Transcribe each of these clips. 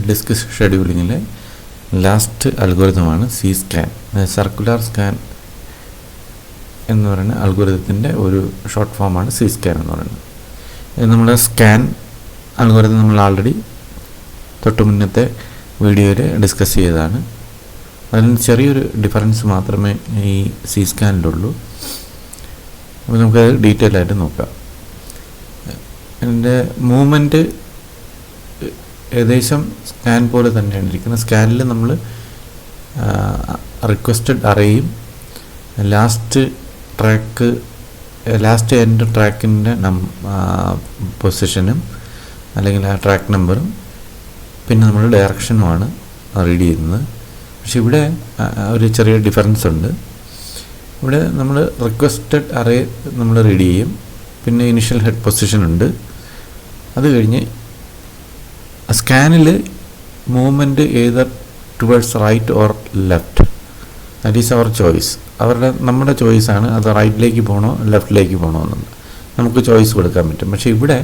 Disk ഷെഡ്യൂളിങ്ങിലെ last അൽഗോരിതമാണ് C scan. Circular scan എന്ന് പറയുന്ന അൽഗോരിതത്തിൻ്റെ ഒരു ഷോർട്ട് ഫോമാണ് സി സ്കാൻ എന്ന് പറയുന്നത്. നമ്മുടെ സ്കാൻ അൽഗോരിതം നമ്മൾ ആൾറെഡി തൊട്ട് മുന്നത്തെ വീഡിയോയിൽ ഡിസ്കസ് ചെയ്തതാണ്. അതിന് ചെറിയൊരു ഡിഫറൻസ് മാത്രമേ ഈ സി സ്കാനിലുള്ളൂ. അപ്പോൾ നമുക്കത് ഡീറ്റെയിൽ ആയിട്ട് നോക്കാം. എൻ്റെ മൂവ്മെൻറ്റ് ഏകദേശം സ്കാൻ പോലെ തന്നെയാണ് ഇരിക്കുന്നത്. സ്കാനിൽ നമ്മൾ റിക്വസ്റ്റഡ് അറേയും ലാസ്റ്റ് എൻഡ് ട്രാക്കിൻ്റെ പൊസിഷനും അല്ലെങ്കിൽ ആ ട്രാക്ക് നമ്പറും പിന്നെ നമ്മൾ ഡയറക്ഷനുമാണ് റീഡ് ചെയ്യുന്നത്. പക്ഷെ ഇവിടെ ഒരു ചെറിയ ഡിഫറൻസ് ഉണ്ട്. ഇവിടെ നമ്മൾ റിക്വസ്റ്റഡ് അറേ നമ്മൾ റീഡ് ചെയ്യും, പിന്നെ ഇനിഷ്യൽ ഹെഡ് പൊസിഷൻ ഉണ്ട്. അത് കഴിഞ്ഞ് സ്കാനിൽ movement either towards right or left, that is our choice. നമ്മുടെ ചോയ്സാണ് അത് റൈറ്റിലേക്ക് പോകണോ ലെഫ്റ്റിലേക്ക് പോകണോ എന്നുള്ളത് നമുക്ക് ചോയ്സ് കൊടുക്കാൻ പറ്റും. പക്ഷേ ഇവിടെ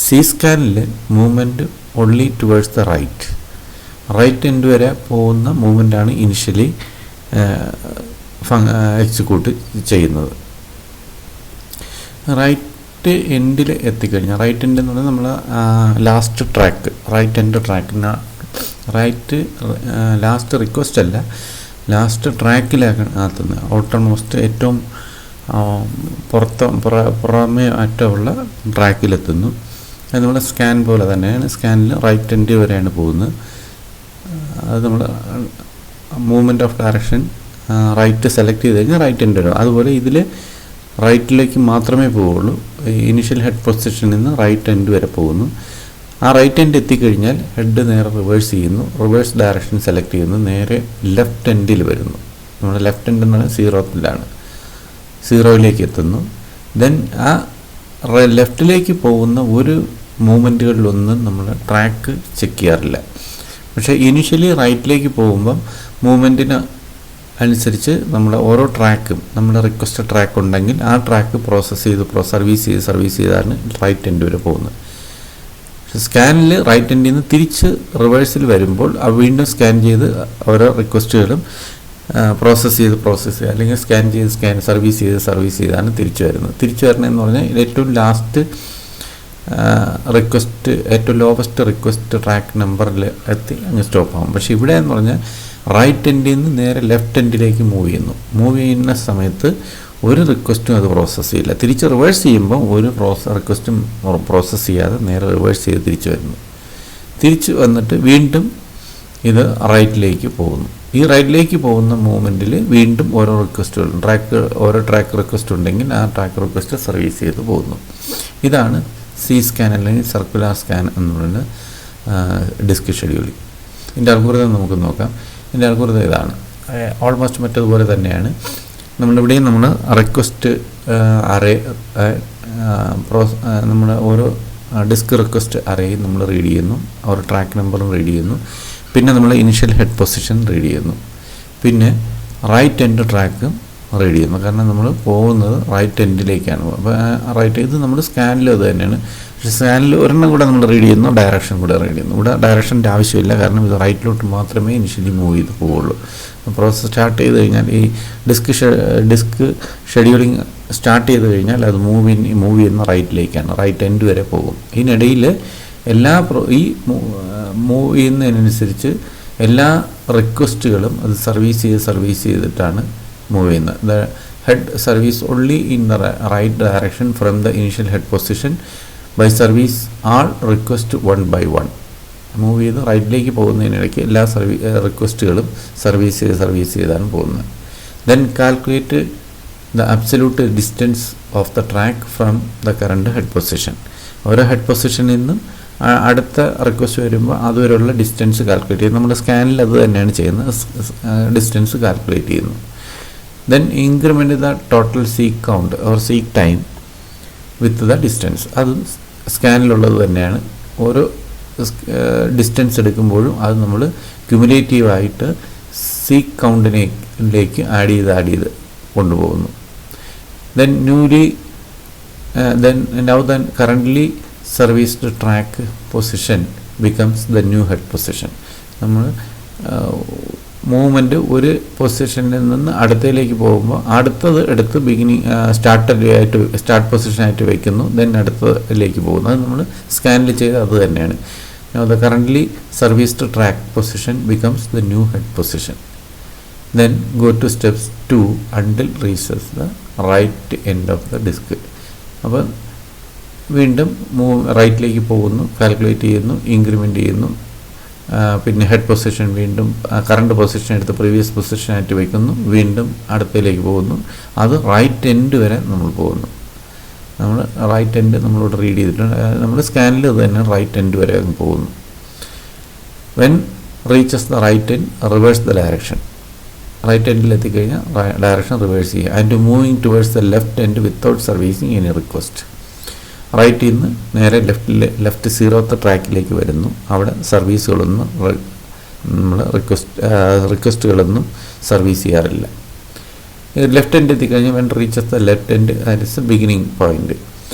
സി സ്കാനിൽ movement only towards the right end വരെ പോകുന്ന മൂവ്മെൻറ്റാണ് ഇനിഷ്യലി എക്സിക്യൂട്ട് ചെയ്യുന്നത്. റൈറ്റ് എൻഡിൽ എത്തിക്കഴിഞ്ഞാൽ, റൈറ്റ് എൻഡ് എന്ന് പറഞ്ഞാൽ നമ്മൾ ലാസ്റ്റ് ട്രാക്ക്, റൈറ്റ് എൻഡ് ട്രാക്കിന് ലാസ്റ്റ് റിക്വസ്റ്റ് അല്ല, ലാസ്റ്റ് ട്രാക്കിലാകത്തുന്നത് ഔട്ടർ മോസ്റ്റ് ഏറ്റവും പുറമേ അറ്റമുള്ള ട്രാക്കിലെത്തുന്നു. അത് നമ്മുടെ സ്കാൻ പോലെ തന്നെയാണ്. സ്കാനിൽ റൈറ്റ് എൻഡ് വരെയാണ് പോകുന്നത്. അത് നമ്മൾ movement of direction right select ചെയ്ത് കഴിഞ്ഞാൽ റൈറ്റ് എൻഡ് വരും. അതുപോലെ ഇതിൽ റൈറ്റിലേക്ക് മാത്രമേ പോവുള്ളൂ. ഇനിഷ്യൽ ഹെഡ് പൊസിഷനിൽ നിന്ന് റൈറ്റ് എൻഡ് വരെ പോകുന്നു. ആ റൈറ്റ് എൻഡ് എത്തിക്കഴിഞ്ഞാൽ ഹെഡ് നേരെ റിവേഴ്സ് ചെയ്യുന്നു, റിവേഴ്സ് ഡയറക്ഷൻ സെലക്ട് ചെയ്യുന്നു, നേരെ ലെഫ്റ്റ് എൻഡിൽ വരുന്നു. നമ്മുടെ ലെഫ്റ്റ് എൻഡ് എന്ന് പറഞ്ഞാൽ സീറോയിലേക്ക് എത്തുന്നു. ദെൻ ആ ലെഫ്റ്റിലേക്ക് പോകുന്ന ഒരു മൂവ്മെൻറ്റുകളിലൊന്നും നമ്മൾ ട്രാക്ക് ചെക്ക് ചെയ്യാറില്ല. പക്ഷേ ഇനിഷ്യലി റൈറ്റിലേക്ക് പോകുമ്പം മൂവ്മെൻറ്റിന് അനുസരിച്ച് നമ്മൾ ഓരോ ട്രാക്കും, നമ്മുടെ റിക്വസ്റ്റ് ട്രാക്ക് ഉണ്ടെങ്കിൽ ആ ട്രാക്ക് സർവീസ് ചെയ്താണ് റൈറ്റ് എൻഡ് വരെ പോകുന്നത്. സ്കാനിൽ റൈറ്റ് എൻഡിൽ നിന്ന് തിരിച്ച് റിവേഴ്സിൽ വരുമ്പോൾ വീണ്ടും സ്കാൻ ചെയ്ത് ഓരോ റിക്വസ്റ്റുകളും പ്രോസസ്സ് ചെയ്ത് അല്ലെങ്കിൽ സ്കാൻ ചെയ്ത് സർവീസ് ചെയ്താണ് തിരിച്ചു വരുന്നതെന്ന് പറഞ്ഞാൽ ഏറ്റവും ലാസ്റ്റ് റിക്വസ്റ്റ്, ഏറ്റവും ലോവസ്റ്റ് റിക്വസ്റ്റ് ട്രാക്ക് നമ്പറിൽ എത്തി അങ്ങ് സ്റ്റോപ്പ് ആകും. പക്ഷേ ഇവിടെ എന്ന് പറഞ്ഞാൽ റൈറ്റ് എൻഡിൽ നിന്ന് നേരെ ലെഫ്റ്റ് എൻഡിലേക്ക് മൂവ് ചെയ്യുന്ന സമയത്ത് ഒരു റിക്വസ്റ്റും അത് പ്രോസസ്സ് ചെയ്യില്ല. തിരിച്ച് റിവേഴ്സ് ചെയ്യുമ്പോൾ ഒരു റിക്വസ്റ്റും പ്രോസസ്സ് ചെയ്യാതെ നേരെ റിവേഴ്സ് ചെയ്ത് തിരിച്ച് വന്നിട്ട് വീണ്ടും ഇത് റൈറ്റിലേക്ക് പോകുന്നു. ഈ റൈറ്റിലേക്ക് പോകുന്ന മൂവ്മെൻറ്റിൽ വീണ്ടും ഓരോ റിക്വസ്റ്റുകളും ഓരോ ട്രാക്ക് റിക്വസ്റ്റ് ഉണ്ടെങ്കിൽ ആ ട്രാക്ക് റിക്വസ്റ്റ് സർവീസ് ചെയ്ത് പോകുന്നു. ഇതാണ് സി സ്കാൻ അല്ലെങ്കിൽ സർക്കുലർ സ്കാൻ എന്ന് പറയുന്നത് ഡിസ്ക് ഷെഡ്യൂളിംഗ്. ഇതിൻ്റെ അൽഗോരിതം നമുക്ക് നോക്കാം. ഇതിൻ്റെ അൽഗോരിതം ഇതാണ്. ഓൾമോസ്റ്റ് മറ്റതുപോലെ തന്നെയാണ്. നമ്മളിവിടെയും നമ്മൾ റിക്വസ്റ്റ് അറേ നമ്മൾ ഓരോ ഡിസ്ക് റിക്വസ്റ്റ് അറേയും നമ്മൾ റീഡ് ചെയ്യുന്നു, ഓരോ ട്രാക്ക് നമ്പറും റീഡ് ചെയ്യുന്നു, പിന്നെ നമ്മൾ ഇനിഷ്യൽ ഹെഡ് പൊസിഷൻ റീഡ് ചെയ്യുന്നു, പിന്നെ റൈറ്റ് എൻഡ് ട്രാക്കും റീഡ് ചെയ്യുന്നു. കാരണം നമ്മൾ പോകുന്നത് റൈറ്റ് എൻഡിലേക്കാണ്. അപ്പോൾ ഇത് നമ്മൾ സ്കാനിൽ അത് തന്നെയാണ്. പക്ഷേ സ്കാനിൽ ഒരെണ്ണം കൂടെ നമ്മൾ റീഡ് ചെയ്യുന്നു, ഡയറക്ഷൻ കൂടെ റീഡ് ചെയ്യുന്നു. ഇവിടെ ഡയറക്ഷൻ്റെ ആവശ്യമില്ല, കാരണം ഇത് റൈറ്റിലോട്ട് മാത്രമേ ഇനിഷ്യലി മൂവ് ചെയ്ത് പോവുള്ളൂ. പ്രോസസ്സ് സ്റ്റാർട്ട് ചെയ്ത് കഴിഞ്ഞാൽ ഈ ഡിസ്ക് ഷെഡ്യൂളിംഗ് സ്റ്റാർട്ട് ചെയ്ത് കഴിഞ്ഞാൽ അത് മൂവ് ചെയ്യുന്ന റൈറ്റിലേക്കാണ്, റൈറ്റ് എൻഡ് വരെ പോകും. ഇതിനിടയിൽ ഈ മൂവ് ചെയ്യുന്നതിനനുസരിച്ച് എല്ലാ റിക്വസ്റ്റുകളും അത് സർവീസ് ചെയ്തിട്ടാണ് മൂവ് ചെയ്യുന്നത്. The head service only in the right direction from the initial head position by service all request one by one. Move ചെയ്ത് റൈറ്റിലേക്ക് പോകുന്നതിനിടയ്ക്ക് എല്ലാ റിക്വസ്റ്റുകളും സർവീസ് ചെയ്താണ് പോകുന്നത്. Then calculate the absolute distance of the track from the current head position. ഓരോ head പൊസിഷനിൽ നിന്നും അടുത്ത റിക്വസ്റ്റ് വരുമ്പോൾ അതുവരെയുള്ള ഡിസ്റ്റൻസ് കാൽക്കുലേറ്റ് ചെയ്യുന്നു. നമ്മുടെ സ്കാനിൽ അത് തന്നെയാണ് ചെയ്യുന്നത്, ഡിസ്റ്റൻസ് കാൽക്കുലേറ്റ് ചെയ്യുന്നു. Then increment the total seek count or seek time with the distance. അത് സ്കാനിലുള്ളത് തന്നെയാണ്. ഓരോ ഡിസ്റ്റൻസ് എടുക്കുമ്പോഴും അത് നമ്മൾ ക്യുമുലേറ്റീവായിട്ട് സീക്ക് കൗണ്ടിലേക്ക് ആഡ് ചെയ്ത് കൊണ്ടുപോകുന്നു. then currently serviced track position becomes the new head position. നമ്മൾ മൂവ്മെൻറ്റ് ഒരു പൊസിഷനിൽ നിന്ന് അടുത്തതിലേക്ക് പോകുമ്പോൾ അടുത്തത് എടുത്ത് സ്റ്റാർട്ട് പൊസിഷനായിട്ട് വയ്ക്കുന്നു, ദെൻ അടുത്തതിലേക്ക് പോകുന്നു. അത് നമ്മൾ സ്കാനിൽ ചെയ്ത് അത് തന്നെയാണ്. the currently serviced track position becomes the new head position. Then go to steps 2 until reaches the right end of the disk. അപ്പോൾ വീണ്ടും റൈറ്റിലേക്ക് പോകുന്നു, കാൽക്കുലേറ്റ് ചെയ്യുന്നു, ഇൻക്രിമെൻറ്റ് ചെയ്യുന്നു, പിന്നെ ഹെഡ് പൊസിഷൻ വീണ്ടും കറണ്ട് പൊസിഷൻ എടുത്ത് പ്രീവിയസ് പൊസിഷനായിട്ട് വയ്ക്കുന്നു, വീണ്ടും അടുത്തതിലേക്ക് പോകുന്നു. അത് റൈറ്റ് എൻഡ് വരെ നമ്മൾ പോകുന്നു. നമ്മൾ റൈറ്റ് എൻഡ് നമ്മളിവിടെ റീഡ് ചെയ്തിട്ടുണ്ട്, നമ്മൾ സ്കാനിൽ ഇത് തന്നെ റൈറ്റ് എൻഡ് വരെ പോകുന്നു. When reaches the right end reverses the direction. Right എൻഡിൽ എത്തിക്കഴിഞ്ഞാൽ ഡയറക്ഷൻ റിവേഴ്സ് ചെയ്യുക. And moving towards the left end without servicing any request. റൈറ്റിൽ നിന്ന് നേരെ ലെഫ്റ്റ് 0th ട്രാക്കിലേക്ക് വരുന്നു. അവിടെ സർവീസുകളൊന്നും നമ്മൾ റിക്വസ്റ്റുകളൊന്നും സർവീസ് ചെയ്യാറില്ല. ലെഫ്റ്റ് എൻഡ് എത്തിക്കഴിഞ്ഞാൽ when reaches the left end that is the beginning point.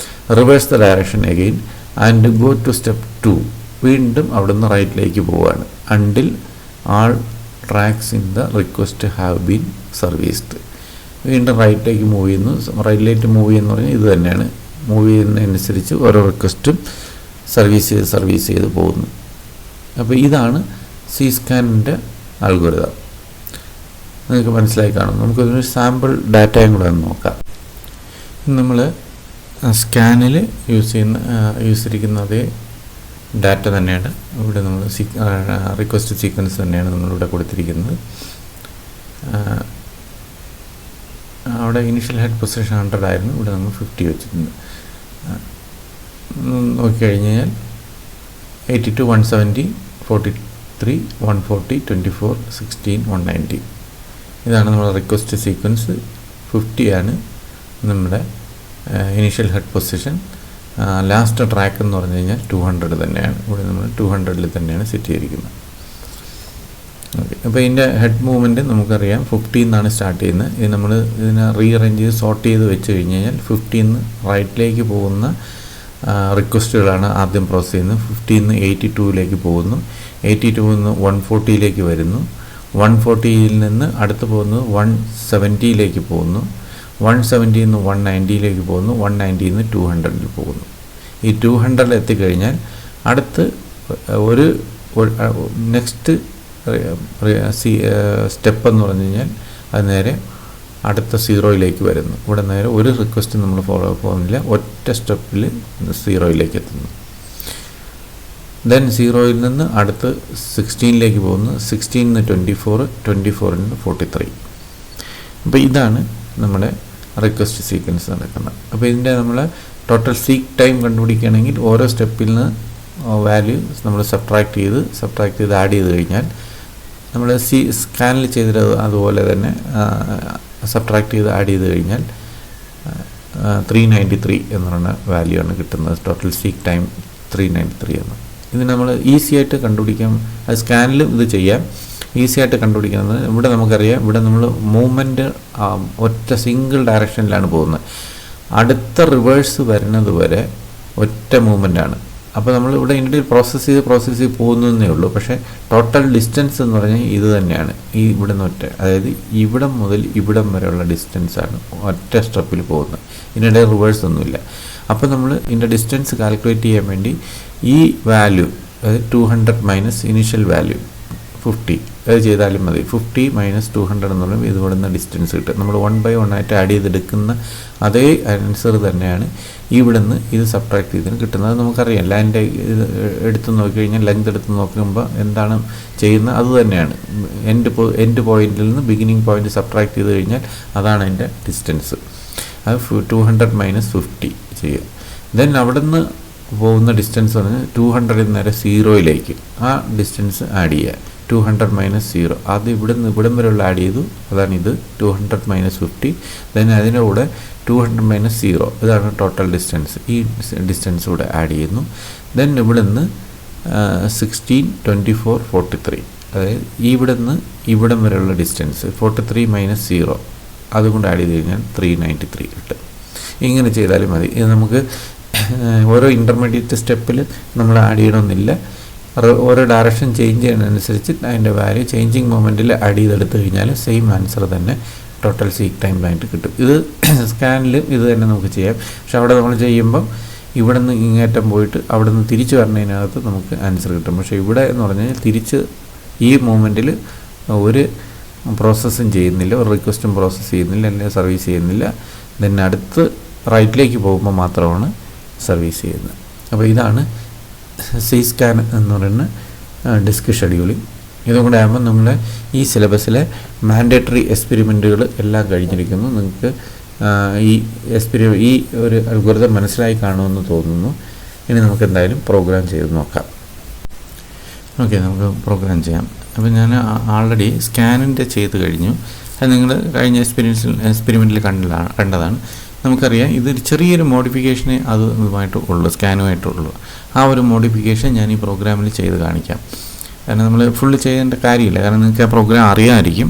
Reverse the direction again and go to step 2. വീണ്ടും അവിടുന്ന് റൈറ്റിലേക്ക് പോവുകയാണ്. Until all tracks in the request have been serviced. വീണ്ടും റൈറ്റിലേക്ക് മൂവ് ചെയ്യുന്നു. റൈറ്റിലേക്ക് മൂവ് ചെയ്യുന്ന പറഞ്ഞാൽ ഇത് തന്നെയാണ്. മൂവ് ചെയ്യുന്നതനുസരിച്ച് ഓരോ റിക്വസ്റ്റും സർവീസ് ചെയ്ത് പോകുന്നു. അപ്പോൾ ഇതാണ് സി സ്കാനിൻ്റെ അൽഗോരിതം. നിങ്ങൾക്ക് മനസ്സിലായി കാണും. നമുക്കൊരു സാമ്പിൾ ഡാറ്റയും കൂടെ ഒന്ന് നോക്കാം. നമ്മൾ സ്കാനിൽ യൂസ് ചെയ്തിരിക്കുന്ന അതേ ഡാറ്റ തന്നെയാണ് ഇവിടെ നമ്മൾ റിക്വസ്റ്റ് സീക്വൻസ് തന്നെയാണ് നമ്മളിവിടെ കൊടുത്തിരിക്കുന്നത്. അവിടെ ഇനീഷ്യൽ ഹെഡ് പൊസിഷൻ 100 ആയിരുന്നു, ഇവിടെ നമ്മൾ 50 വെച്ചിട്ടുണ്ട്. നോക്കിക്കഴിഞ്ഞാൽ 82, 170, 43, 140, 24, 16, 190. ഇതാണ് നമ്മുടെ റിക്വസ്റ്റ് സീക്വൻസ്. 50 ആണ് നമ്മുടെ initial head position. Last track എന്ന് പറഞ്ഞു കഴിഞ്ഞാൽ 200 തന്നെയാണ്. ഇവിടെ നമ്മൾ 200 തന്നെയാണ് സെറ്റ് ചെയ്തിരിക്കുന്നത്. ഓക്കെ, അപ്പോൾ ഇതിൻ്റെ ഹെഡ് മൂവ്മെൻറ്റ് നമുക്കറിയാം 50 നിന്നാണ് സ്റ്റാർട്ട് ചെയ്യുന്നത്. ഇത് നമ്മൾ ഇതിനെ റീഅറേഞ്ച് ചെയ്ത് സോർട്ട് ചെയ്ത് വെച്ച് കഴിഞ്ഞ് കഴിഞ്ഞാൽ 50 റൈറ്റിലേക്ക് പോകുന്ന റിക്വസ്റ്റുകളാണ് ആദ്യം പ്രോസസ് ചെയ്യുന്നത്. 50 82ലേക്ക് പോകുന്നു, 82 140ലേക്ക് വരുന്നു, 140 നിന്ന് അടുത്ത് പോകുന്നത് 170ലേക്ക് പോകുന്നു, 170 190ലേക്ക് പോകുന്നു, 190 200 പോകുന്നു. ഈ 200 എത്തിക്കഴിഞ്ഞാൽ അടുത്ത് ഒരു നെക്സ്റ്റ് സ്റ്റെപ്പ് എന്ന് പറഞ്ഞു കഴിഞ്ഞാൽ അത് നേരെ അടുത്ത 0യിലേക്ക് വരുന്നു. ഇവിടെ നേരെ ഒരു റിക്വസ്റ്റ് നമ്മൾ ഫോളോ പോകുന്നില്ല, ഒറ്റ സ്റ്റെപ്പിൽ 0യിലേക്ക് എത്തുന്നു. ദെൻ 0യിൽ നിന്ന് അടുത്ത് 16ലേക്ക് പോകുന്നു, 16 24, 24 43. അപ്പോൾ ഇതാണ് നമ്മുടെ റിക്വസ്റ്റ് സീക്വൻസ് നടക്കുന്നത്. അപ്പോൾ ഇതിൻ്റെ നമ്മൾ ടോട്ടൽ സീക്ക് ടൈം കണ്ടുപിടിക്കുകയാണെങ്കിൽ ഓരോ സ്റ്റെപ്പിൽ നിന്ന് വാല്യൂ നമ്മൾ സബ്ട്രാക്ട് ചെയ്ത് ആഡ് ചെയ്ത് കഴിഞ്ഞാൽ നമ്മൾ സ്കാനിൽ ചെയ്തിട്ട് അതുപോലെ തന്നെ സബ്ട്രാക്ട് ചെയ്ത് ആഡ് ചെയ്ത് കഴിഞ്ഞാൽ 393 എന്ന് പറയുന്ന വാല്യൂ ആണ് കിട്ടുന്നത്. ടോട്ടൽ സീക്ക് ടൈം 393 എന്ന്. ഇത് നമ്മൾ ഈസി ആയിട്ട് കണ്ടുപിടിക്കാം. അത് സ്കാനിലും ഇത് ചെയ്യാം. ഈസി ആയിട്ട് കണ്ടുപിടിക്കുന്നത് ഇവിടെ നമുക്കറിയാം. ഇവിടെ നമ്മൾ മൂവ്മെൻറ്റ് ഒറ്റ സിംഗിൾ ഡയറക്ഷനിലാണ് പോകുന്നത്. അടുത്ത റിവേഴ്സ് വരുന്നത് വരെ ഒറ്റ മൂവ്മെൻറ്റാണ്. അപ്പോൾ നമ്മൾ ഇവിടെ ഇതിൻ്റെ പ്രോസസ്സ് ചെയ്ത് പോകുന്നതേ ഉള്ളൂ. പക്ഷേ ടോട്ടൽ ഡിസ്റ്റൻസ് എന്ന് പറഞ്ഞാൽ ഇത് തന്നെയാണ്. ഈ ഇവിടെ നിന്ന് ഒറ്റ, അതായത് ഇവിടം മുതൽ ഇവിടം വരെയുള്ള ഡിസ്റ്റൻസാണ് ഒറ്റ സ്റ്റെപ്പിൽ പോകുന്നത്. ഇതിനിടെ റിവേഴ്സ് ഒന്നുമില്ല. അപ്പോൾ നമ്മൾ ഇതിൻ്റെ ഡിസ്റ്റൻസ് കാൽക്കുലേറ്റ് ചെയ്യാൻ വേണ്ടി ഈ വാല്യൂ, അതായത് 200 മൈനസ് ഇനീഷ്യൽ വാല്യൂ 50 അത് ചെയ്താലും മതി. 50 മൈനസ് 200 എന്ന് പറയുമ്പോൾ ഇത് ഇവിടുന്ന് ഡിസ്റ്റൻസ് കിട്ടും. നമ്മൾ 1/1 ആയിട്ട് ആഡ് ചെയ്തെടുക്കുന്ന അതേ ആൻസർ തന്നെയാണ് ഇവിടുന്ന് ഇത് സബ്ട്രാക്ട് ചെയ്തതിന് കിട്ടുന്നത്. അത് നമുക്കറിയാം. ലാൻഡ് എടുത്ത് നോക്കിക്കഴിഞ്ഞാൽ ലെങ്ത് എടുത്ത് നോക്കുമ്പോൾ എന്താണ് ചെയ്യുന്നത് അത് തന്നെയാണ്. എൻഡ് പോയിന്റിൽ നിന്ന് ബിഗിനിങ് പോയിന്റ് സബ്ട്രാക്ട് ചെയ്ത് കഴിഞ്ഞാൽ അതാണ് അതിൻ്റെ ഡിസ്റ്റൻസ്. അത് 200 മൈനസ് 50 ചെയ്യുക. ദെൻ അവിടെ നിന്ന് പോകുന്ന ഡിസ്റ്റൻസ് പറഞ്ഞാൽ 200 നേരെ 0യിലേക്ക് ആ ഡിസ്റ്റൻസ് ആഡ് ചെയ്യുക. 200 മൈനസ് 0 അത് ഇവിടം വരെയുള്ള ആഡ് ചെയ്തു. അതാണ് ഇത് 200 മൈനസ് 50. ദെൻ അതിൻ്റെ കൂടെ 200 മൈനസ് 0 ഇതാണ് ടോട്ടൽ ഡിസ്റ്റൻസ്. ഈ ഡിസ്റ്റൻസ് കൂടെ ആഡ് ചെയ്യുന്നു. ദെൻ ഇവിടുന്ന് 16, 24, 43 അതായത് ഇവിടം വരെയുള്ള ഡിസ്റ്റൻസ് 43 മൈനസ് 0 അതുകൊണ്ട് ആഡ് ചെയ്ത് കഴിഞ്ഞാൽ 393 കിട്ടും. ഇങ്ങനെ ചെയ്താലും മതി. ഇത് നമുക്ക് ഓരോ ഇൻ്റർമീഡിയറ്റ് സ്റ്റെപ്പിൽ നമ്മൾ ആഡ് ചെയ്യണമെന്നില്ല. ഓരോ ഡയറക്ഷൻ ചേഞ്ച് ചെയ്യുന്നതനുസരിച്ച് അതിൻ്റെ വാല്യൂ ചേഞ്ചിങ് മൊമെൻറ്റിൽ ആഡ് ചെയ്തെടുത്തു കഴിഞ്ഞാൽ സെയിം ആൻസർ തന്നെ ടോട്ടൽ സീക്ക് ടൈമിലായിട്ട് കിട്ടും. ഇത് സ്കാനിലും ഇത് തന്നെ നമുക്ക് ചെയ്യാം. പക്ഷെ അവിടെ നമ്മൾ ചെയ്യുമ്പം ഇവിടെ നിന്ന് ഇങ്ങേറ്റം പോയിട്ട് അവിടെ നിന്ന് തിരിച്ച് വരുന്നതിനകത്ത് നമുക്ക് ആൻസർ കിട്ടും. പക്ഷേ ഇവിടെ എന്ന് പറഞ്ഞാൽ തിരിച്ച് ഈ മൂമെൻറ്റിൽ ഒരു പ്രോസസ്സും ചെയ്യുന്നില്ല, ഒരു റിക്വസ്റ്റും പ്രോസസ്സ് ചെയ്യുന്നില്ല, അല്ലെങ്കിൽ സർവീസ് ചെയ്യുന്നില്ല. ദെൻ അടുത്ത് റൈറ്റിലേക്ക് പോകുമ്പോൾ മാത്രമാണ് സർവീസ് ചെയ്യുന്നത്. അപ്പോൾ ഇതാണ് സി സ്കാൻ എന്ന് പറയുന്ന ഡിസ്ക് ഷെഡ്യൂളിംഗ്. ഇതും കൂടെ ആകുമ്പോൾ നമ്മളെ ഈ സിലബസിലെ മാൻഡേറ്ററി എക്സ്പെരിമെൻറ്റുകൾ എല്ലാം കഴിഞ്ഞിരിക്കുന്നു. നിങ്ങൾക്ക് ഈ ഒരു അൽഗോരിതം മനസ്സിലായി കാണുമെന്ന് തോന്നുന്നു. ഇനി നമുക്ക് എന്തായാലും പ്രോഗ്രാം ചെയ്ത് നോക്കാം. ഓക്കെ, നമുക്ക് പ്രോഗ്രാം ചെയ്യാം. അപ്പോൾ ഞാൻ ആൾറെഡി സ്കാനിൻ്റെ ചെയ്ത് കഴിഞ്ഞു. അത് നിങ്ങൾ കഴിഞ്ഞ എക്സ്പെരിമെൻറ്റിൽ കണ്ടതാണ്. നമുക്കറിയാം ഇതൊരു ചെറിയൊരു മോഡിഫിക്കേഷനെ ഇതുമായിട്ട് ഉള്ളൂ, സ്കാനുമായിട്ടുള്ളൂ. ആ ഒരു മോഡിഫിക്കേഷൻ ഞാൻ ഈ പ്രോഗ്രാമിൽ ചെയ്ത് കാണിക്കാം. കാരണം നമ്മൾ ഫുള്ള് ചെയ്യേണ്ട കാര്യമില്ല, കാരണം നിങ്ങൾക്ക് ആ പ്രോഗ്രാം അറിയാമായിരിക്കും.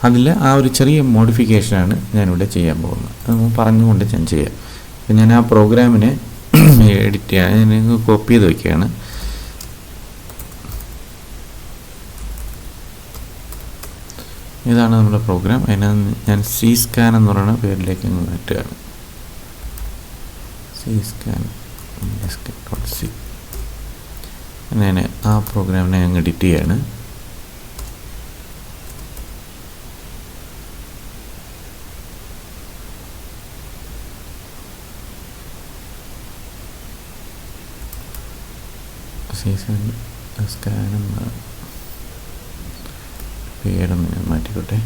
അതിൽ ആ ഒരു ചെറിയ മോഡിഫിക്കേഷനാണ് ഞാനിവിടെ ചെയ്യാൻ പോകുന്നത്. അത് നമ്മൾ പറഞ്ഞുകൊണ്ട് ഞാൻ ചെയ്യാം. അപ്പം ഞാൻ ആ പ്രോഗ്രാമിനെ എഡിറ്റ് ചെയ്യാൻ ഞാൻ കോപ്പി ചെയ്ത് വയ്ക്കുകയാണ്. ഇതാണ് നമ്മുടെ പ്രോഗ്രാം. അതിനകത്ത് ഞാൻ സി സ്കാൻ എന്ന് പറയുന്ന പേരിലേക്ക് മാറ്റുകയാണ്. C scan .c. ഞാൻ ആ പ്രോഗ്രാമിനെ അങ്ങ് എഡിറ്റ് ചെയ്യാണ്. സ്കാൻ പേരൊന്ന് ഞാൻ മാറ്റിക്കോട്ടെ.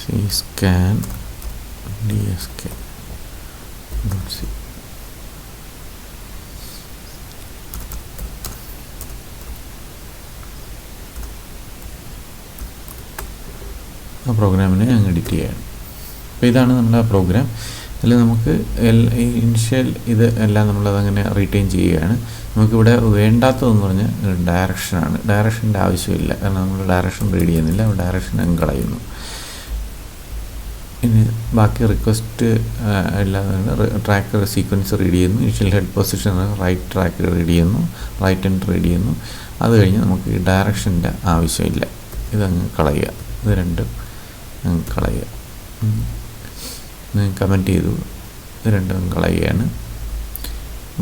C scan .dsk.c. ആ പ്രോഗ്രാമിനെ അങ്ങ് എഡിറ്റ് ചെയ്യാണ്. അപ്പോൾ ഇതാണ് നമ്മുടെ ആ പ്രോഗ്രാം. അതിൽ നമുക്ക് ഇനിഷ്യൽ ഇത് എല്ലാം നമ്മളതങ്ങനെ റീറ്റെയിൻ ചെയ്യുകയാണ്. നമുക്കിവിടെ വേണ്ടാത്തതെന്ന് പറഞ്ഞാൽ ഡയറക്ഷനാണ്. ഡയറക്ഷൻ്റെ ആവശ്യമില്ല, കാരണം നമ്മൾ ഡയറക്ഷൻ റീഡ് ചെയ്യുന്നില്ല, ഡയറക്ഷൻ അങ്ങ് കളയുന്നു. ഇനി ബാക്കി റിക്വസ്റ്റ് എല്ലാം ട്രാക്ക് സീക്വൻസ് റീഡ് ചെയ്യുന്നു. Initial head position right track read ചെയ്യുന്നു, റൈറ്റ് എൻഡ് റീഡ് ചെയ്യുന്നു. അത് കഴിഞ്ഞ് നമുക്ക് ഈ ഡയറക്ഷൻ്റെ ആവശ്യമില്ല, ഇതങ്ങ് കളയുക. ഇത് രണ്ടും അങ്ങ് കളയുക. കമൻറ്റ് ചെയ്തു, ഇത് രണ്ടും കളയുകയാണ്.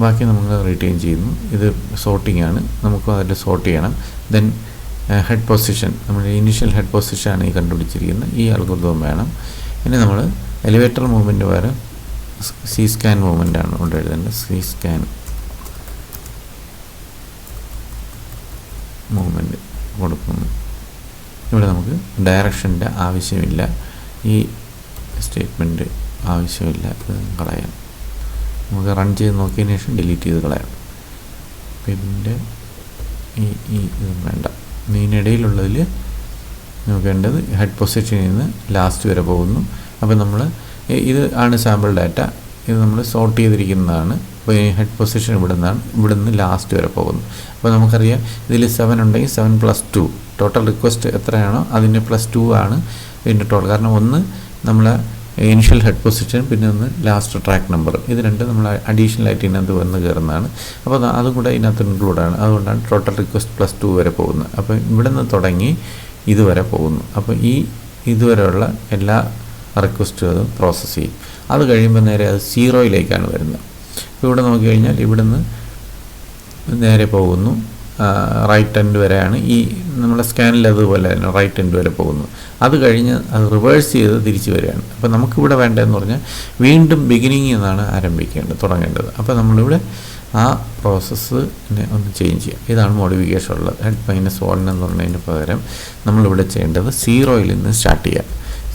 ബാക്കി നമ്മൾ റീറ്റെയിൻ ചെയ്യുന്നു. ഇത് സോർട്ടിംഗ് ആണ്, നമുക്ക് അതിൽ സോർട്ട് ചെയ്യണം. ദെൻ ഹെഡ് പൊസിഷൻ, നമ്മൾ ഇനീഷ്യൽ ഹെഡ് പൊസിഷനാണ് ഈ കണ്ടുപിടിച്ചിരിക്കുന്നത്. ഈ അൽഗോരിതം വേണം. ഇനി നമ്മൾ എലിവേറ്റർ മൂവ്മെൻറ്റ് പകരം സി സ്കാൻ മൂവ്മെൻറ്റാണ് കൊണ്ട് എഴുതേണ്ടത്. സി സ്കാൻ മൂവ്മെൻറ്റ് കൊടുക്കുന്നു. ഇവിടെ നമുക്ക് ഡയറക്ഷൻ്റെ ആവശ്യമില്ല, ഈ സ്റ്റേറ്റ്മെൻറ്റ് ആവശ്യമില്ല, ഇത് കളയാം. നമുക്ക് റൺ ചെയ്ത് നോക്കിയതിന് ശേഷം ഡിലീറ്റ് ചെയ്ത് കളയാം. പിന്നെ ഇതും വേണ്ട. ഇതിനിടയിലുള്ളതിൽ നമുക്ക് വേണ്ടത് ഹെഡ് പൊസിഷനിൽ നിന്ന് ലാസ്റ്റ് വരെ പോകുന്നു. അപ്പോൾ നമ്മൾ ഇത് ആണ് സാമ്പിൾ ഡാറ്റ. ഇത് നമ്മൾ സോർട്ട് ചെയ്തിരിക്കുന്നതാണ്. അപ്പോൾ ഈ ഹെഡ് പൊസിഷൻ ഇവിടെ നിന്ന് ലാസ്റ്റ് വരെ പോകുന്നു. അപ്പോൾ നമുക്കറിയാം ഇതിൽ 7 ഉണ്ടെങ്കിൽ 7+2 ടോട്ടൽ റിക്വസ്റ്റ് എത്രയാണോ അതിൻ്റെ +2 ആണ് ഇതിൻ്റെ ടോട്ടൽ. കാരണം ഒന്ന് നമ്മളെ ഇനിഷ്യൽ ഹെഡ് പൊസിഷൻ, പിന്നെ ഒന്ന് ലാസ്റ്റ് ട്രാക്ക് നമ്പർ. ഇത് രണ്ട് നമ്മൾ അഡീഷണലായിട്ട് ഇതിനകത്ത് വന്ന് കയറുന്നതാണ്. അപ്പോൾ അതും കൂടെ ഇതിനകത്ത് ഇൻക്ലൂഡാണ്. അതുകൊണ്ടാണ് ടോട്ടൽ റിക്വസ്റ്റ് +2 വരെ പോകുന്നത്. അപ്പോൾ ഇവിടെ നിന്ന് തുടങ്ങി ഇതുവരെ പോകുന്നു. അപ്പോൾ ഇതുവരെയുള്ള എല്ലാ റിക്വസ്റ്റുകളും പ്രോസസ്സ് ചെയ്യും. അത് കഴിയുമ്പോൾ നേരെ അത് 0യിലേക്കാണ് വരുന്നത്. അപ്പോൾ ഇവിടെ നോക്കിക്കഴിഞ്ഞാൽ ഇവിടുന്ന് നേരെ പോകുന്നു, റൈറ്റ് എൻഡ് വരെയാണ്. ഈ നമ്മുടെ സ്കാനിൽ അതുപോലെ തന്നെ റൈറ്റ് എൻഡ് വരെ പോകുന്നു. അത് കഴിഞ്ഞ് അത് റിവേഴ്സ് ചെയ്ത് തിരിച്ച് വരികയാണ്. അപ്പോൾ നമുക്കിവിടെ വേണ്ടതെന്ന് പറഞ്ഞാൽ വീണ്ടും ബിഗിനിങ് എന്നാണ് തുടങ്ങേണ്ടത്. അപ്പോൾ നമ്മളിവിടെ ആ പ്രോസസ്സിനെ ഒന്ന് ചേഞ്ച് ചെയ്യാം. ഇതാണ് മോഡിഫിക്കേഷൻ ഉള്ളത്. ഹെഡ് -1 എന്ന് പറഞ്ഞതിന് പകരം നമ്മളിവിടെ ചെയ്യേണ്ടത് 0യിൽ നിന്ന് സ്റ്റാർട്ട് ചെയ്യാം.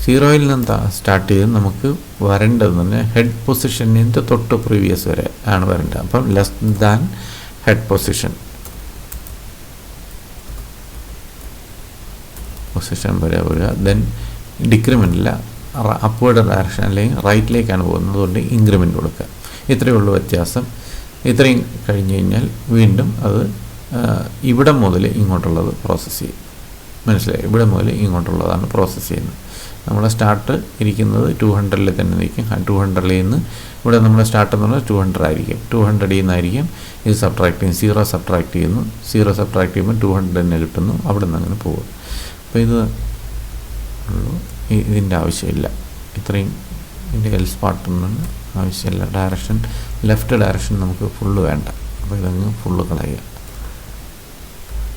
0യിൽ നിന്ന് സ്റ്റാർട്ട് ചെയ്ത് നമുക്ക് വരേണ്ടതെന്ന് പറഞ്ഞാൽ ഹെഡ് പൊസിഷനിൻ്റെ തൊട്ട് പ്രീവിയസ് വരെ ആണ് വരേണ്ടത്. അപ്പം ലെസ് ദാൻ ഹെഡ് പൊസിഷൻ വരെ വരിക. ദെൻ ഡിക്രിമെൻറ്റില്ല, അപ്വേർഡ് ഡയറക്ഷൻ അല്ലെങ്കിൽ റൈറ്റിലേക്കാണ് പോകുന്നത്, അതുകൊണ്ട് ഇൻക്രിമെൻറ്റ് കൊടുക്കുക. ഇത്രയേ ഉള്ളൂ വ്യത്യാസം. ഇത്രയും കഴിഞ്ഞ് കഴിഞ്ഞാൽ വീണ്ടും അത് ഇവിടെ മുതൽ ഇങ്ങോട്ടുള്ളത് പ്രോസസ്സ് ചെയ്യും. മനസ്സിലായി? ഇവിടെ മുതൽ ഇങ്ങോട്ടുള്ളതാണ് പ്രോസസ്സ് ചെയ്യുന്നത്. നമ്മളെ സ്റ്റാർട്ട് ഇരിക്കുന്നത് 200 തന്നെ നിൽക്കും. 200 നിന്ന് ഇവിടെ നമ്മുടെ സ്റ്റാർട്ട് എന്ന് പറഞ്ഞാൽ 200 ആയിരിക്കും. 200 നിന്നായിരിക്കും ഇത് സബ്ട്രാക്ട് ചെയ്യും. 0 സബ്ട്രാക്ട് ചെയ്യുന്നു. 0 സബ്ട്രാക്ട് ചെയ്യുമ്പോൾ 200 തന്നെ കിട്ടുന്നു. അവിടെ നിന്ന് അങ്ങനെ പോകും. അപ്പോൾ ഇത് ഇതിൻ്റെ ആവശ്യമില്ല. ഇത്രയും ഇതിൻ്റെ എൽസ് പാർട്ടൊന്നും ആവശ്യമില്ല. ഡയറക്ഷൻ ലെഫ്റ്റ് ഡയറക്ഷൻ നമുക്ക് ഫുള്ള് വേണ്ട. അപ്പോൾ ഇതങ്ങ് ഫുള്ള് കളയുക.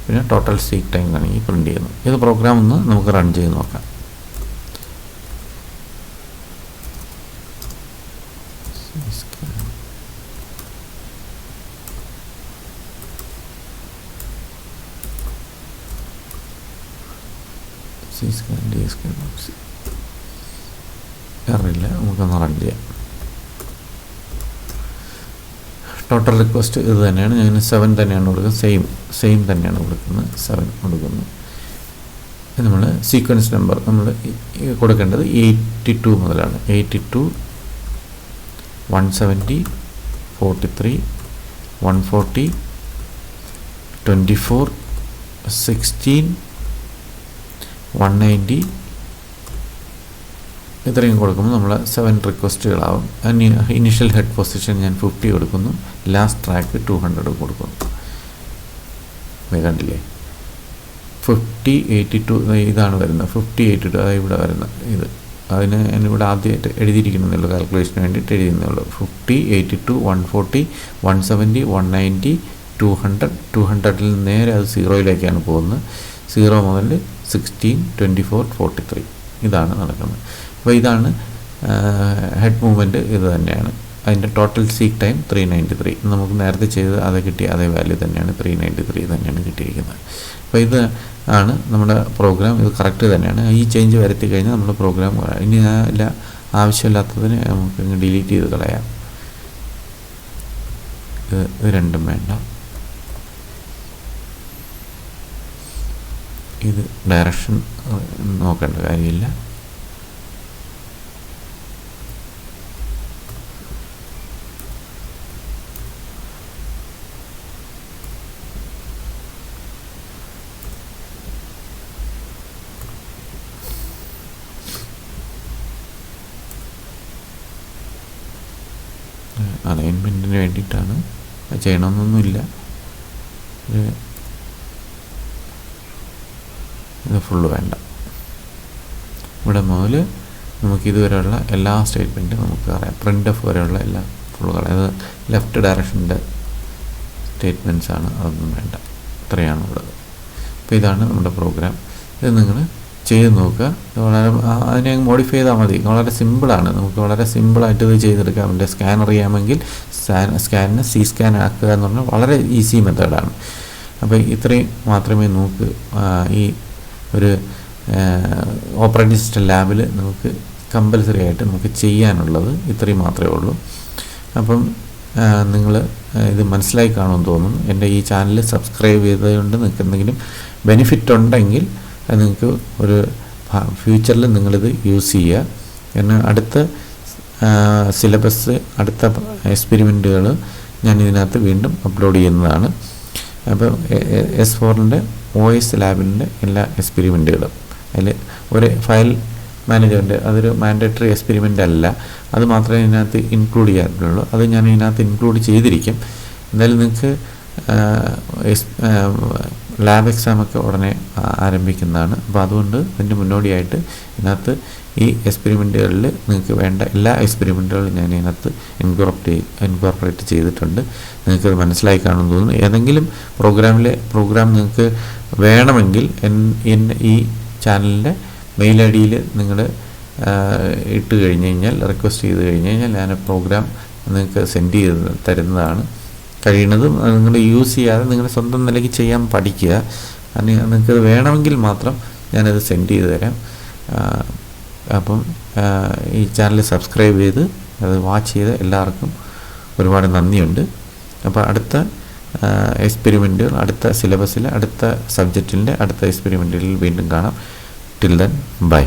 പിന്നെ ടോട്ടൽ സീക്ക് ടൈം ആണെങ്കിൽ പ്രിൻ്റ് ചെയ്യുന്നു. ഇത് പ്രോഗ്രാം ഒന്ന് നമുക്ക് റൺ ചെയ്ത് നോക്കാം. അറിയില്ല, നമുക്കൊന്ന് റൺ ചെയ്യാം. ടോട്ടൽ റിക്വസ്റ്റ് ഇത് തന്നെയാണ്. ഞാൻ 7 തന്നെയാണ് കൊടുക്കുന്നത്. സെയിം തന്നെയാണ് കൊടുക്കുന്നത്. 7 കൊടുക്കുന്നു. നമ്മൾ സീക്വൻസ് നമ്പർ നമ്മൾ കൊടുക്കേണ്ടത് 82 മുതലാണ്. 82, 170, 43, 140, 24, 16, 190 ഇത്രയും കൊടുക്കുമ്പോൾ നമ്മൾ 7 റിക്വസ്റ്റുകളാവും. ഇനിഷ്യൽ ഹെഡ് പൊസിഷൻ ഞാൻ 50 കൊടുക്കുന്നു. ലാസ്റ്റ് ട്രാക്ക് 200 കൊടുക്കുന്നു. കണ്ടില്ലേ, 50, 82 ഇതാണ് വരുന്നത്. 50, 82 അതായത് ഇവിടെ വരുന്ന ഇത്. അതിന് ഞാനിവിടെ ആദ്യമായിട്ട് എഴുതിയിരിക്കുന്നുള്ളൂ, കാൽക്കുലേഷന് വേണ്ടിയിട്ട് എഴുതുന്നുള്ളൂ. 50, 82, 140, 170, 190, 200. 200ൽ നേരെ അത് 0യിലേക്കാണ് പോകുന്നത്. 0 മുതൽ 16, 24, 43 ഇതാണ് നടക്കുന്നത്. അപ്പോൾ ഇതാണ് ഹെഡ് മൂവ്മെൻറ്റ്. ഇത് തന്നെയാണ് അതിൻ്റെ ടോട്ടൽ സീക്ക് ടൈം 393. നമുക്ക് നേരത്തെ ചെയ്ത് അത് കിട്ടിയ അതേ വാല്യൂ തന്നെയാണ്, 393 തന്നെയാണ് കിട്ടിയിരിക്കുന്നത്. അപ്പോൾ ഇത് ആണ് നമ്മുടെ പ്രോഗ്രാം. ഇത് കറക്റ്റ് തന്നെയാണ്. ഈ ചേഞ്ച് വരുത്തി കഴിഞ്ഞാൽ നമ്മുടെ പ്രോഗ്രാം ഇനി അല്ല ആവശ്യമില്ലാത്തതിന് നമുക്ക് ഡിലീറ്റ് ചെയ്ത് കളയാം. ഇത് രണ്ടും വേണ്ട. ഇത് ഡയറക്ഷൻ നോക്കേണ്ട കാര്യമില്ല. അലൈൻമെൻറ്റിന് വേണ്ടിയിട്ടാണ്, ചെയ്യണമെന്നൊന്നുമില്ല. ഇത് ഫുള്ള് വേണ്ട. ഇവിടെ മുതൽ നമുക്ക് ഇതുവരെയുള്ള എല്ലാ സ്റ്റേറ്റ്മെൻറ്റും നമുക്ക് അറിയാം. പ്രിൻ്റ് ഓഫ് വരെയുള്ള എല്ലാ ഫുള്ള് കളയാം. ഇത് ലെഫ്റ്റ് ഡയറക്ഷൻ്റെ സ്റ്റേറ്റ്മെൻറ്റ്സാണ്, അതൊന്നും വേണ്ട. ഇത്രയാണ് ഉള്ളത്. അപ്പോൾ ഇതാണ് നമ്മുടെ പ്രോഗ്രാം. ഇത് നിങ്ങൾ ചെയ്ത് നോക്കുക. വളരെ അതിനെ മോഡിഫൈ ചെയ്താൽ മതി. വളരെ സിമ്പിളാണ്. നമുക്ക് വളരെ സിമ്പിളായിട്ട് ഇത് ചെയ്തെടുക്കാം. അതിൻ്റെ സ്കാൻ അറിയാമെങ്കിൽ സ്കാനിനെ സ്കാൻ ആക്കുക എന്ന് പറഞ്ഞാൽ വളരെ ഈസി മെത്തേഡാണ്. അപ്പോൾ ഇത്രയും മാത്രമേ നമുക്ക് ഈ ഒരു ഓപ്പറേറ്റിംഗ് സിസ്റ്റം ലാബിൽ നമുക്ക് കമ്പൽസറി ആയിട്ട് നമുക്ക് ചെയ്യാനുള്ളത് ഇത്രയും മാത്രമേ ഉള്ളൂ. അപ്പം നിങ്ങൾ ഇത് മനസ്സിലായി കാണുമെന്ന് തോന്നുന്നു. എൻ്റെ ഈ ചാനൽ സബ്സ്ക്രൈബ് ചെയ്തതുകൊണ്ട് നിങ്ങൾക്ക് എന്തെങ്കിലും ബെനിഫിറ്റ് ഉണ്ടെങ്കിൽ നിങ്ങൾക്ക് ഒരു ഫ്യൂച്ചറിൽ നിങ്ങളിത് യൂസ് ചെയ്യുക. കാരണം അടുത്ത സിലബസ്, അടുത്ത എക്സ്പെരിമെൻറ്റുകൾ ഞാൻ ഇതിനകത്ത് വീണ്ടും അപ്ലോഡ് ചെയ്യുന്നതാണ്. അപ്പോൾ S4ൻ്റെ OS ലാബിൻ്റെ എല്ലാ എക്സ്പെരിമെൻറ്റുകളും അതിൽ ഒരു ഫയൽ മാനേജ്മെൻറ്റ് അതൊരു മാൻഡേറ്ററി എക്സ്പെരിമെൻ്റ് അല്ല. അത് മാത്രമേ ഇതിനകത്ത് ഇൻക്ലൂഡ് ചെയ്യാറുള്ളൂ. അത് ഞാൻ ഇതിനകത്ത് ഇൻക്ലൂഡ് ചെയ്തിരിക്കും. എന്തായാലും നിങ്ങൾക്ക് ലാബ് എക്സാമൊക്കെ ഉടനെ ആരംഭിക്കുന്നതാണ്. അപ്പോൾ അതുകൊണ്ട് അതിൻ്റെ മുന്നോടിയായിട്ട് ഇതിനകത്ത് ഈ എക്സ്പെരിമെൻറ്റുകളിൽ നിങ്ങൾക്ക് വേണ്ട എല്ലാ എക്സ്പെരിമെൻറ്റുകളും ഞാൻ ഇതിനകത്ത് ഇൻകോർപ്പറേറ്റ് ചെയ്തിട്ടുണ്ട്. നിങ്ങൾക്കത് മനസ്സിലായി കാണുമെന്ന് തോന്നുന്നു. ഏതെങ്കിലും പ്രോഗ്രാം നിങ്ങൾക്ക് വേണമെങ്കിൽ ഈ ചാനലിൻ്റെ മെയിൽ ID നിങ്ങൾ ഇട്ട് കഴിഞ്ഞ് കഴിഞ്ഞാൽ, റിക്വസ്റ്റ് ചെയ്ത് കഴിഞ്ഞ് കഴിഞ്ഞാൽ ഞാൻ പ്രോഗ്രാം നിങ്ങൾക്ക് സെൻഡ് ചെയ്ത് തരുന്നതാണ്. കഴിയുന്നതും നിങ്ങൾ യൂസ് ചെയ്യാതെ നിങ്ങൾ സ്വന്തം നിലയ്ക്ക് ചെയ്യാൻ പഠിക്കുക. നിങ്ങൾക്കത് വേണമെങ്കിൽ മാത്രം ഞാനത് സെൻഡ് ചെയ്ത് തരാം. അപ്പം ഈ ചാനൽ സബ്സ്ക്രൈബ് ചെയ്ത് അത് വാച്ച് ചെയ്ത് എല്ലാവർക്കും ഒരുപാട് നന്ദിയുണ്ട്. അപ്പോൾ അടുത്ത എക്സ്പെരിമെൻറ്റുകൾ, അടുത്ത സിലബസിൽ, അടുത്ത സബ്ജക്റ്റിൻ്റെ അടുത്ത എക്സ്പെരിമെൻറ്റുകളിൽ വീണ്ടും കാണാം. Till then bye.